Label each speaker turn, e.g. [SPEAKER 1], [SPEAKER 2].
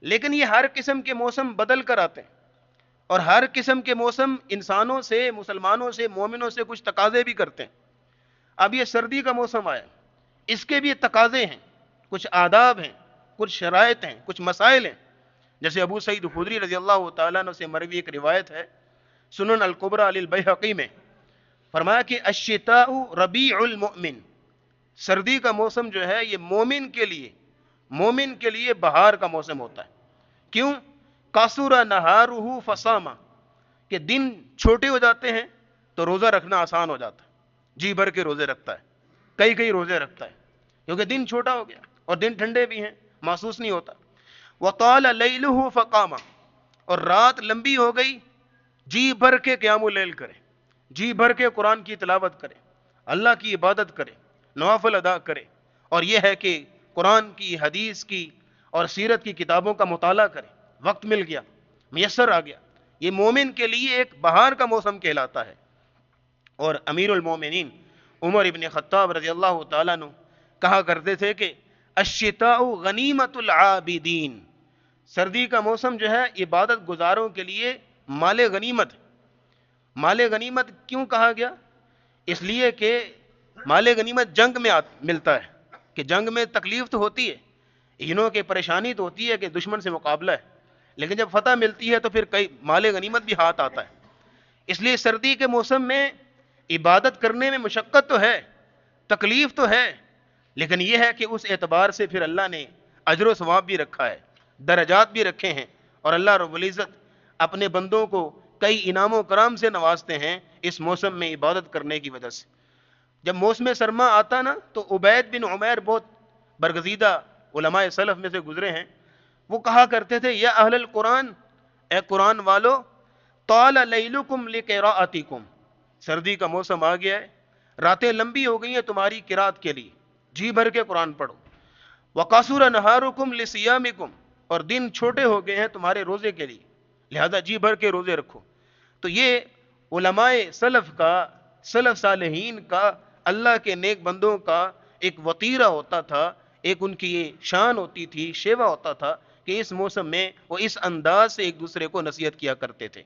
[SPEAKER 1] لیکن یہ ہر قسم کے موسم بدل کر آتے ہیں، اور ہر قسم کے موسم انسانوں سے، مسلمانوں سے، مومنوں سے کچھ تقاضے بھی کرتے ہیں۔ اب یہ سردی کا موسم آیا، اس کے بھی تقاضے ہیں، کچھ آداب ہیں، کچھ شرائط ہیں، کچھ مسائل ہیں۔ جیسے ابو سعید خدری رضی اللہ تعالیٰ عنہ سے مروی ایک روایت ہے سنن الکبریٰ للبیہقی میں، فرمایا کہ الشتاء ربیع المؤمن، سردی کا موسم جو ہے یہ مومن کے لیے بہار کا موسم ہوتا ہے۔ کیوں؟ قصر نہارہ فصامہ، کہ دن چھوٹے ہو جاتے ہیں تو روزہ رکھنا آسان ہو جاتا ہے، جی بھر کے روزے رکھتا ہے، کئی روزے رکھتا ہے، کیونکہ دن چھوٹا ہو گیا اور دن ٹھنڈے بھی ہیں، محسوس نہیں ہوتا۔ وطال لیلہ فقامہ، اور رات لمبی ہو گئی، جی بھر کے قیام اللیل کرے، جی بھر کے قرآن کی تلاوت کرے، اللہ کی عبادت کرے، نوافل ادا کرے، اور یہ ہے کہ قرآن کی، حدیث کی اور سیرت کی کتابوں کا مطالعہ کرے۔ وقت مل گیا، میسر آ گیا، یہ مومن کے لیے ایک بہار کا موسم کہلاتا ہے۔ اور امیر المومنین عمر ابن خطاب رضی اللہ تعالیٰ عنہ کہا کرتے تھے کہ الشتاء غنیمت العابدین، سردی کا موسم جو ہے عبادت گزاروں کے لیے مال غنیمت ہے۔ مال غنیمت کیوں کہا گیا؟ اس لیے کہ مال غنیمت جنگ میں ملتا ہے، کہ جنگ میں تکلیف تو ہوتی ہے، انہوں کی پریشانی تو ہوتی ہے کہ دشمن سے مقابلہ ہے، لیکن جب فتح ملتی ہے تو پھر کئی مال غنیمت بھی ہاتھ آتا ہے۔ اس لیے سردی کے موسم میں عبادت کرنے میں مشقت تو ہے، تکلیف تو ہے، لیکن یہ ہے کہ اس اعتبار سے پھر اللہ نے اجر و ثواب بھی رکھا ہے، درجات بھی رکھے ہیں، اور اللہ رب العزت اپنے بندوں کو کئی انعام و کرام سے نوازتے ہیں اس موسم میں عبادت کرنے کی وجہ سے۔ جب موسم سرما آتا نا تو عبید بن عمیر بہت برگزیدہ علماء سلف میں سے گزرے ہیں، وہ کہا کرتے تھے یا اہل القرآن، اے قرآن والو، طال لیلکم لقراءتکم، سردی کا موسم آ گیا ہے، راتیں لمبی ہو گئی ہیں تمہاری قرات کے لیے، جی بھر کے قرآن پڑھو۔ وقصر نہارکم لصیامکم، اور دن چھوٹے ہو گئے ہیں تمہارے روزے کے لیے، لہذا جی بھر کے روزے رکھو۔ تو یہ علماء سلف کا، سلف صالحین کا، اللہ کے نیک بندوں کا ایک وطیرہ ہوتا تھا، ایک ان کی یہ شان ہوتی تھی، شیوا ہوتا تھا کہ اس موسم میں وہ اس انداز سے ایک دوسرے کو نصیحت کیا کرتے تھے۔